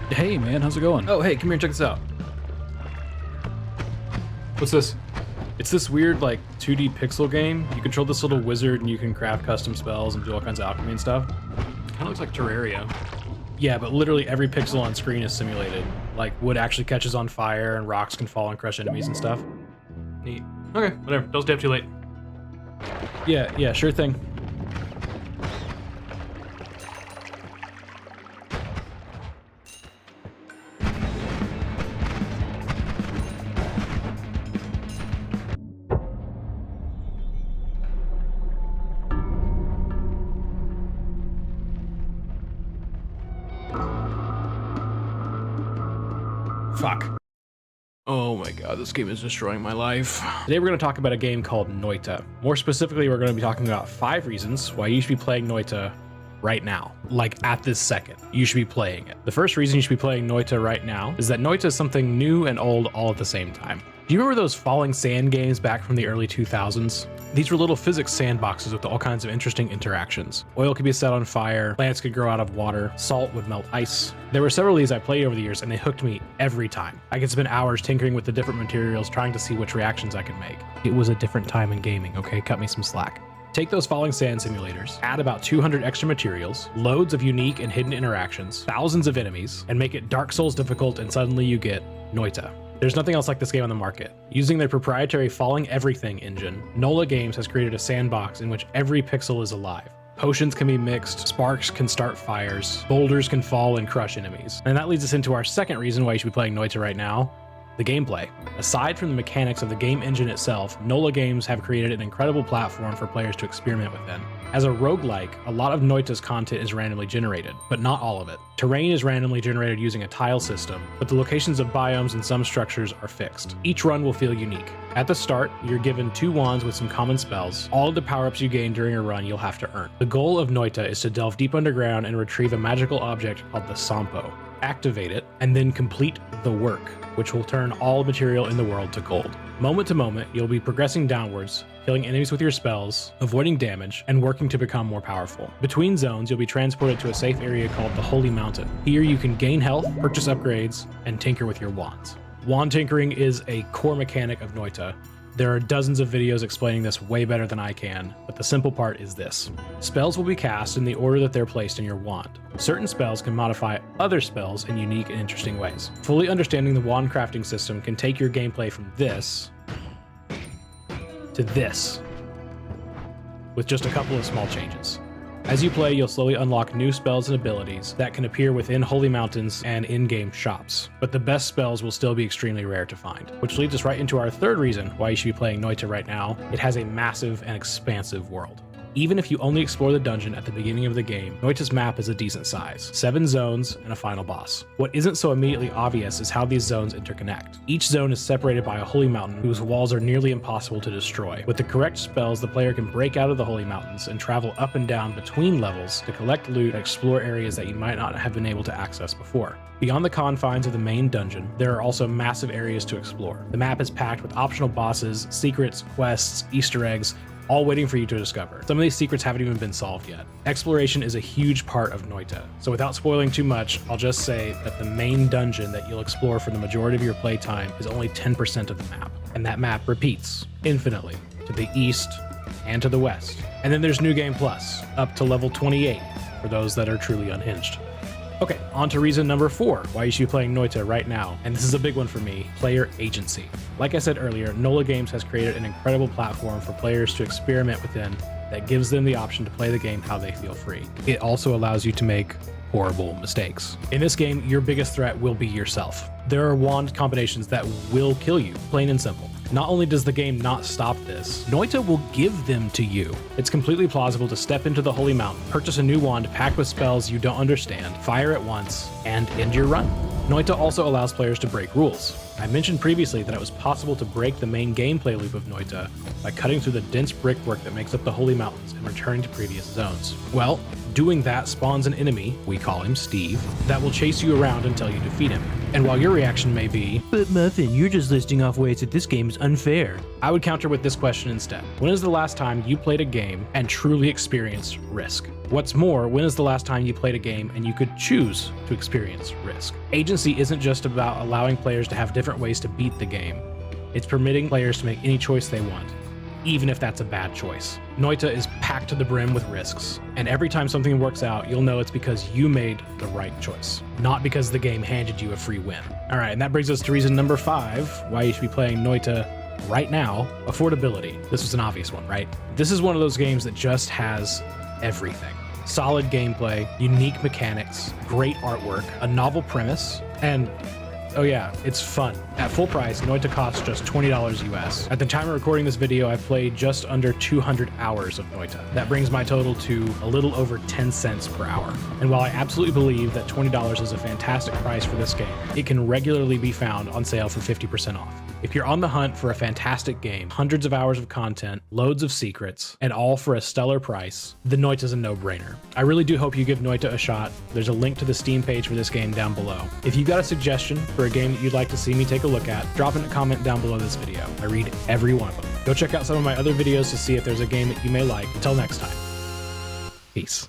Hey man, how's it going? Oh, hey, come here and check this out. What's this? It's this weird, like, 2D pixel game. You control this little wizard and you can craft custom spells and do all kinds of alchemy and stuff. Kind of looks like Terraria. Yeah, but literally every pixel on screen is simulated. Like, wood actually catches on fire and rocks can fall and crush enemies and stuff. Neat. Okay, whatever. Don't stay up too late. Yeah, sure thing. Fuck. Oh my god, this game is destroying my life. Today we're going to talk about a game called Noita. More specifically, we're going to be talking about 5 reasons why you should be playing Noita right now. Like, at this second, you should be playing it. The first reason you should be playing Noita right now is that Noita is something new and old all at the same time. Do you remember those falling sand games back from the early 2000s? These were little physics sandboxes with all kinds of interesting interactions. Oil could be set on fire, plants could grow out of water, salt would melt ice. There were several of these I played over the years and they hooked me every time. I could spend hours tinkering with the different materials trying to see which reactions I could make. It was a different time in gaming, okay? Cut me some slack. Take those falling sand simulators, add about 200 extra materials, loads of unique and hidden interactions, thousands of enemies, and make it Dark Souls difficult, and suddenly you get Noita. There's nothing else like this game on the market. Using their proprietary Falling Everything engine, Noita Games has created a sandbox in which every pixel is alive. Potions can be mixed, sparks can start fires, boulders can fall and crush enemies. And that leads us into our second reason why you should be playing Noita right now: the gameplay. Aside from the mechanics of the game engine itself, Noita Games have created an incredible platform for players to experiment within. As a roguelike, a lot of Noita's content is randomly generated, but not all of it. Terrain is randomly generated using a tile system, but the locations of biomes and some structures are fixed. Each run will feel unique. At the start, you're given 2 wands with some common spells. All of the power-ups you gain during a run you'll have to earn. The goal of Noita is to delve deep underground and retrieve a magical object called the Sampo. Activate it, and then complete the work, which will turn all material in the world to gold. Moment to moment, you'll be progressing downwards, killing enemies with your spells, avoiding damage, and working to become more powerful. Between zones, you'll be transported to a safe area called the Holy Mountain. Here you can gain health, purchase upgrades, and tinker with your wands. Wand tinkering is a core mechanic of Noita. There are dozens of videos explaining this way better than I can, but the simple part is this. Spells will be cast in the order that they're placed in your wand. Certain spells can modify other spells in unique and interesting ways. Fully understanding the wand crafting system can take your gameplay from this to this, with just a couple of small changes. As you play, you'll slowly unlock new spells and abilities that can appear within Holy Mountains and in-game shops, but the best spells will still be extremely rare to find. Which leads us right into our third reason why you should be playing Noita right now. It has a massive and expansive world. Even if you only explore the dungeon at the beginning of the game, Noita's map is a decent size, 7 zones and a final boss. What isn't so immediately obvious is how these zones interconnect. Each zone is separated by a holy mountain whose walls are nearly impossible to destroy. With the correct spells, the player can break out of the holy mountains and travel up and down between levels to collect loot and explore areas that you might not have been able to access before. Beyond the confines of the main dungeon, there are also massive areas to explore. The map is packed with optional bosses, secrets, quests, Easter eggs, all waiting for you to discover. Some of these secrets haven't even been solved yet. Exploration is a huge part of Noita, so without spoiling too much, I'll just say that the main dungeon that you'll explore for the majority of your playtime is only 10% of the map, and that map repeats infinitely to the east and to the west. And then there's New Game Plus, up to level 28 for those that are truly unhinged. Okay, on to reason number 4 why you should be playing Noita right now, and this is a big one for me: player agency. Like I said earlier, Noita Games has created an incredible platform for players to experiment within that gives them the option to play the game how they feel free. It also allows you to make horrible mistakes. In this game, your biggest threat will be yourself. There are wand combinations that will kill you, plain and simple. Not only does the game not stop this, Noita will give them to you. It's completely plausible to step into the Holy Mountain, purchase a new wand packed with spells you don't understand, fire at once, and end your run. Noita also allows players to break rules. I mentioned previously that it was possible to break the main gameplay loop of Noita by cutting through the dense brickwork that makes up the Holy Mountains and returning to previous zones. Well, doing that spawns an enemy, we call him Steve, that will chase you around until you defeat him. And while your reaction may be, "But Muffin, you're just listing off ways that this game is unfair," I would counter with this question instead. When is the last time you played a game and truly experienced risk? What's more, when is the last time you played a game and you could choose to experience risk? Agency isn't just about allowing players to have different ways to beat the game. It's permitting players to make any choice they want, even if that's a bad choice. Noita is packed to the brim with risks, and every time something works out, you'll know it's because you made the right choice, not because the game handed you a free win. All right, and that brings us to reason number 5, why you should be playing Noita right now. Affordability. This was an obvious one, right? This is one of those games that just has everything. Solid gameplay, unique mechanics, great artwork, a novel premise, and oh yeah, it's fun. At full price, Noita costs just $20 US. At the time of recording this video, I've played just under 200 hours of Noita. That brings my total to a little over 10 cents per hour. And while I absolutely believe that $20 is a fantastic price for this game, it can regularly be found on sale for 50% off. If you're on the hunt for a fantastic game, hundreds of hours of content, loads of secrets, and all for a stellar price, then Noita's a no-brainer. I really do hope you give Noita a shot. There's a link to the Steam page for this game down below. If you've got a suggestion for a game that you'd like to see me take a look at, drop in a comment down below this video. I read every one of them. Go check out some of my other videos to see if there's a game that you may like. Until next time, peace.